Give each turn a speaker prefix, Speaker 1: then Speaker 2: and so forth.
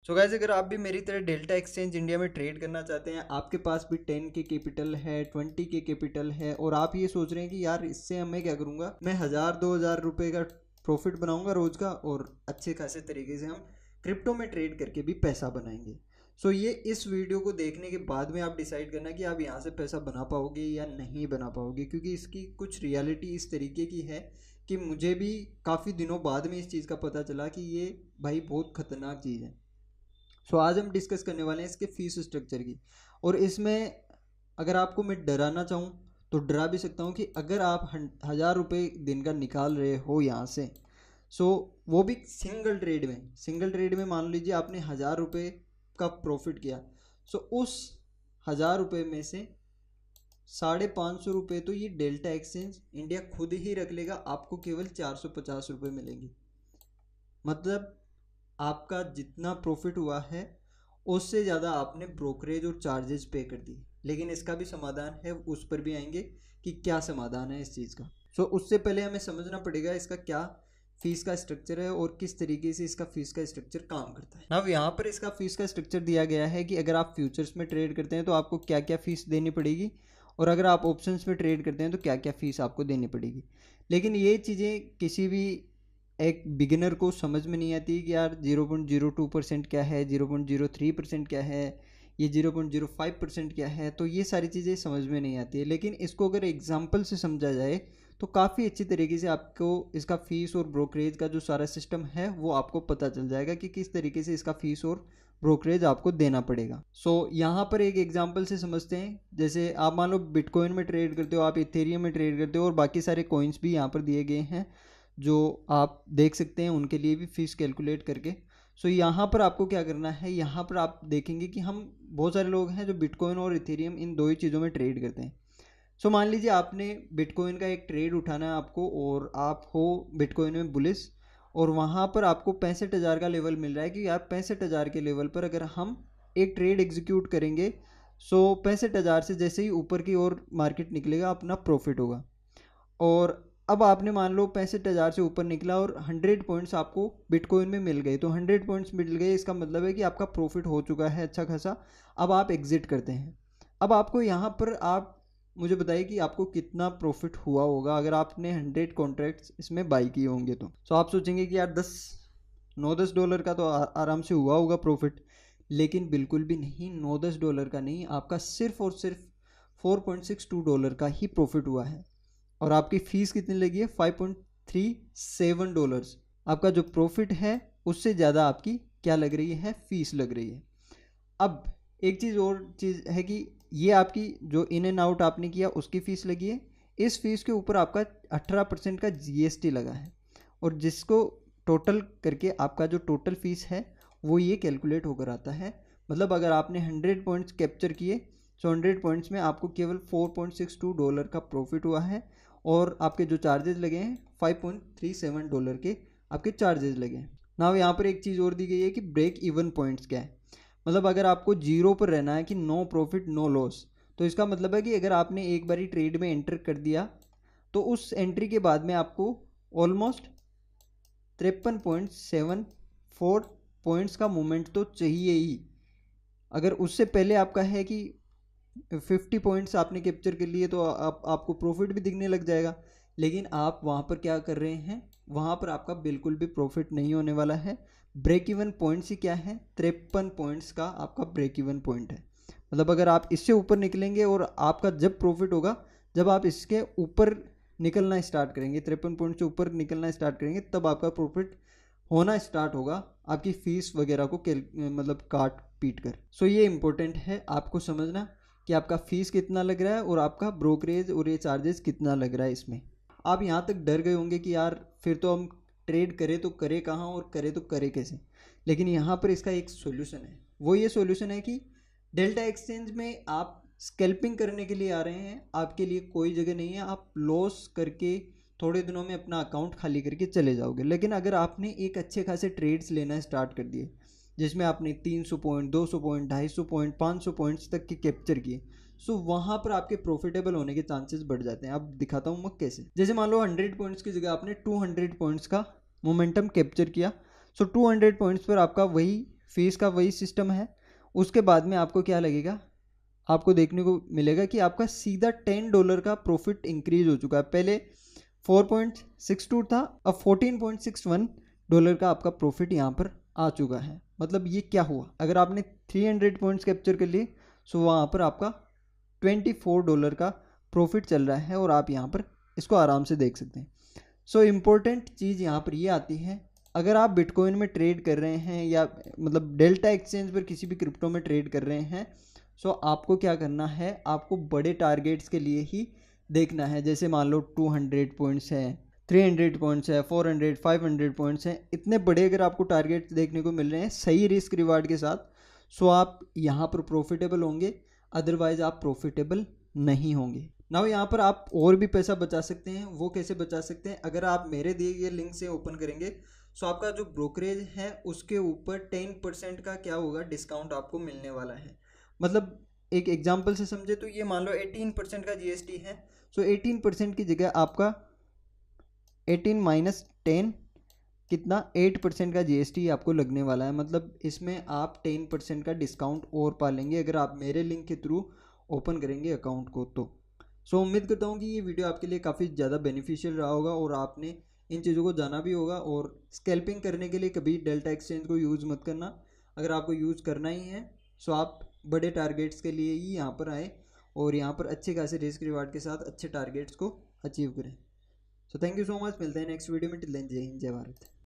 Speaker 1: So guys, अगर आप भी मेरी तरह डेल्टा एक्सचेंज इंडिया में ट्रेड करना चाहते हैं, आपके पास भी 10 के कैपिटल है, 20 के कैपिटल है, और आप ये सोच रहे हैं कि यार इससे मैं क्या करूँगा, मैं 1000-2000 रुपये का प्रॉफिट बनाऊंगा रोज का और अच्छे खासे तरीके से हम क्रिप्टो में ट्रेड करके भी पैसा बनाएंगे। सो ये इस वीडियो को देखने के बाद में आप डिसाइड करना कि आप यहाँ से पैसा बना पाओगे या नहीं बना पाओगे, क्योंकि इसकी कुछ रियलिटी इस तरीके की है कि मुझे भी काफ़ी दिनों बाद में इस चीज़ का पता चला कि ये भाई बहुत ख़तरनाक चीज़ है। सो आज हम डिस्कस करने वाले हैं इसके फीस स्ट्रक्चर की। और इसमें अगर आपको मैं डराना चाहूँ तो डरा भी सकता हूँ कि अगर आप 1000 रुपये दिन का निकाल रहे हो यहाँ से, सो वो भी सिंगल ट्रेड में मान लीजिए आपने 1000 रुपये का प्रॉफिट किया, सो उस 1000 रुपये में से 550 रुपये तो ये डेल्टा एक्सचेंज इंडिया खुद ही रख लेगा, आपको केवल 450 रुपये मिलेंगे। मतलब आपका जितना प्रॉफिट हुआ है उससे ज़्यादा आपने ब्रोकरेज और चार्जेस पे कर दिए। लेकिन इसका भी समाधान है, उस पर भी आएंगे कि क्या समाधान है इस चीज़ का। सो उससे पहले हमें समझना पड़ेगा इसका क्या फीस का स्ट्रक्चर है और किस तरीके से इसका फीस का स्ट्रक्चर काम करता है। अब यहाँ पर इसका फीस का स्ट्रक्चर दिया गया है कि अगर आप फ्यूचर्स में ट्रेड करते हैं तो आपको क्या क्या फ़ीस देनी पड़ेगी, और अगर आप ऑप्शंस में ट्रेड करते हैं तो क्या क्या फ़ीस आपको देनी पड़ेगी। लेकिन ये चीज़ें किसी भी एक बिगिनर को समझ में नहीं आती कि यार 0.02% क्या है, 0.03% क्या है, ये 0.05% क्या है। तो ये सारी चीज़ें समझ में नहीं आती है, लेकिन इसको अगर एग्जांपल से समझा जाए तो काफ़ी अच्छी तरीके से आपको इसका फ़ीस और ब्रोकरेज का जो सारा सिस्टम है वो आपको पता चल जाएगा कि किस तरीके से इसका फ़ीस और ब्रोकरेज आपको देना पड़ेगा। सो यहाँ पर एक एग्जांपल से समझते हैं। जैसे आप मान लो बिटकॉइन में ट्रेड करते हो, आप इथेरियम में ट्रेड करते हो, और बाकी सारे कॉइन्स भी यहाँ पर दिए गए हैं जो आप देख सकते हैं, उनके लिए भी फ़ीस कैलकुलेट करके। सो यहाँ पर आपको क्या करना है, यहाँ पर आप देखेंगे कि हम बहुत सारे लोग हैं जो बिटकॉइन और इथेरियम इन दो ही चीज़ों में ट्रेड करते हैं। सो मान लीजिए आपने बिटकॉइन का एक ट्रेड उठाना है आपको, और आप हो बिटकॉइन में बुलिस, और वहाँ पर आपको 65,000 का लेवल मिल रहा है कि यार 65,000 के लेवल पर अगर हम एक ट्रेड एग्जीक्यूट करेंगे, सो 65,000 से जैसे ही ऊपर की ओर मार्केट निकलेगा अपना प्रॉफिट होगा। और अब आपने मान लो 65,000 से ऊपर निकला और 100 पॉइंट्स आपको बिटकॉइन में मिल गए, तो 100 पॉइंट्स मिल गए, इसका मतलब है कि आपका प्रॉफिट हो चुका है अच्छा खासा। अब आप एग्जिट करते हैं। अब आपको यहाँ पर आप मुझे बताइए कि आपको कितना प्रॉफिट हुआ होगा अगर आपने 100 कॉन्ट्रैक्ट्स इसमें बाई किए होंगे। तो आप सोचेंगे कि यार 9-10 डॉलर का तो आराम से हुआ होगा प्रॉफिट। लेकिन बिल्कुल भी नहीं, 9-10 डॉलर का नहीं, आपका सिर्फ और सिर्फ $4.62 का ही प्रॉफिट हुआ है। और आपकी फ़ीस कितनी लगी है, $5.37। आपका जो प्रॉफिट है उससे ज़्यादा आपकी क्या लग रही है, फ़ीस लग रही है। अब एक चीज़ और चीज़ है कि ये आपकी जो इन एंड आउट आपने किया उसकी फ़ीस लगी है। इस फीस के ऊपर आपका 18% का GST लगा है, और जिसको टोटल करके आपका जो टोटल फीस है वो ये कैलकुलेट होकर आता है। मतलब अगर आपने 100 पॉइंट्स कैप्चर किए, सो 100 पॉइंट्स में आपको केवल $4.62 का प्रॉफिट हुआ है, और आपके जो चार्जेस लगे हैं $5.37 के आपके चार्जेस लगे हैं ना। यहाँ पर एक चीज़ और दी गई है कि ब्रेक इवन पॉइंट्स क्या है। मतलब अगर आपको जीरो पर रहना है कि नो प्रॉफिट नो लॉस, तो इसका मतलब है कि अगर आपने एक बारी ट्रेड में एंटर कर दिया तो उस एंट्री के बाद में आपको ऑलमोस्ट 53.74 पॉइंट्स का मूवमेंट तो चाहिए ही। अगर उससे पहले आपका है कि 50 पॉइंट्स आपने कैप्चर कर लिए तो आपको प्रॉफिट भी दिखने लग जाएगा। लेकिन आप वहाँ पर क्या कर रहे हैं, वहाँ पर आपका बिल्कुल भी प्रॉफिट नहीं होने वाला है। ब्रेक इवन पॉइंट्स ही क्या है, 53 पॉइंट्स का आपका ब्रेक इवन पॉइंट है। मतलब अगर आप इससे ऊपर निकलेंगे और आपका जब प्रॉफिट होगा जब आप इसके ऊपर निकलना स्टार्ट करेंगे, 53 पॉइंट से ऊपर निकलना स्टार्ट करेंगे, तब आपका प्रॉफिट होना स्टार्ट होगा आपकी फ़ीस वगैरह को मतलब काट पीट कर। सो ये इंपॉर्टेंट है आपको समझना कि आपका फ़ीस कितना लग रहा है और आपका ब्रोकरेज और ये चार्जेस कितना लग रहा है इसमें। आप यहाँ तक डर गए होंगे कि यार फिर तो हम ट्रेड करें तो करें कहाँ और करें तो करें कैसे। लेकिन यहाँ पर इसका एक सोल्यूशन है। वो ये सोल्यूशन है कि डेल्टा एक्सचेंज में आप स्कैल्पिंग करने के लिए आ रहे हैं, आपके लिए कोई जगह नहीं है। आप लॉस करके थोड़े दिनों में अपना अकाउंट खाली करके चले जाओगे। लेकिन अगर आपने एक अच्छे खासे ट्रेड्स लेना स्टार्ट कर दिए जिसमें आपने 300 पॉइंट, 200 पॉइंट, 250 पॉइंट, 500 पॉइंट्स तक के कैप्चर किए, सो वहाँ पर आपके प्रॉफिटेबल होने के चांसेस बढ़ जाते हैं। अब दिखाता हूँ मैं कैसे। जैसे मान लो 100 पॉइंट्स की जगह आपने 200 पॉइंट्स का मोमेंटम कैप्चर किया, सो 200 पॉइंट्स पर आपका वही फीस का वही सिस्टम है। उसके बाद में आपको क्या लगेगा, आपको देखने को मिलेगा कि आपका सीधा $10 का प्रॉफिट इंक्रीज हो चुका है। पहले 4.62 था, अब $14.61 का आपका प्रॉफिट यहाँ पर आ चुका है। मतलब ये क्या हुआ, अगर आपने 300 पॉइंट्स कैप्चर कर लिए सो वहाँ पर आपका $24 का प्रॉफिट चल रहा है और आप यहाँ पर इसको आराम से देख सकते हैं। सो इम्पोर्टेंट चीज़ यहाँ पर ये आती है, अगर आप बिटकॉइन में ट्रेड कर रहे हैं या मतलब डेल्टा एक्सचेंज पर किसी भी क्रिप्टो में ट्रेड कर रहे हैं, सो आपको क्या करना है, आपको बड़े टारगेट्स के लिए ही देखना है। जैसे मान लो 200 पॉइंट्स है, 300 पॉइंट्स है, 400 500 पॉइंट्स हैं, इतने बड़े अगर आपको टारगेट्स देखने को मिल रहे हैं सही रिस्क रिवार्ड के साथ, सो आप यहाँ पर प्रॉफिटेबल होंगे, अदरवाइज आप प्रॉफिटेबल नहीं होंगे। नाउ यहाँ पर आप और भी पैसा बचा सकते हैं। वो कैसे बचा सकते हैं, अगर आप मेरे दिए गए लिंक से ओपन करेंगे सो आपका जो ब्रोकरेज है उसके ऊपर 10% का क्या होगा, डिस्काउंट आपको मिलने वाला है। मतलब एक एग्जांपल से समझे तो ये मान लो 18% का जीएसटी है, सो 18% की जगह आपका 18 माइनस 10 कितना 8% का जीएसटी आपको लगने वाला है। मतलब इसमें आप 10% का डिस्काउंट और पा लेंगे अगर आप मेरे लिंक के थ्रू ओपन करेंगे अकाउंट को तो। सो उम्मीद करता हूँ कि ये वीडियो आपके लिए काफ़ी ज़्यादा बेनिफिशियल रहा होगा और आपने इन चीज़ों को जाना भी होगा। और स्कैल्पिंग करने के लिए कभी डेल्टा एक्सचेंज को यूज़ मत करना, अगर आपको यूज़ करना ही है सो आप बड़े टारगेट्स के लिए ही यहाँ पर आए और यहाँ पर अच्छे खासे रिस्क रिवार्ड के साथ अच्छे टारगेट्स को अचीव करें। So thank you so much, मिलते हैं नेक्स्ट वीडियो में। टिल देन जय हिंद, जय भारत।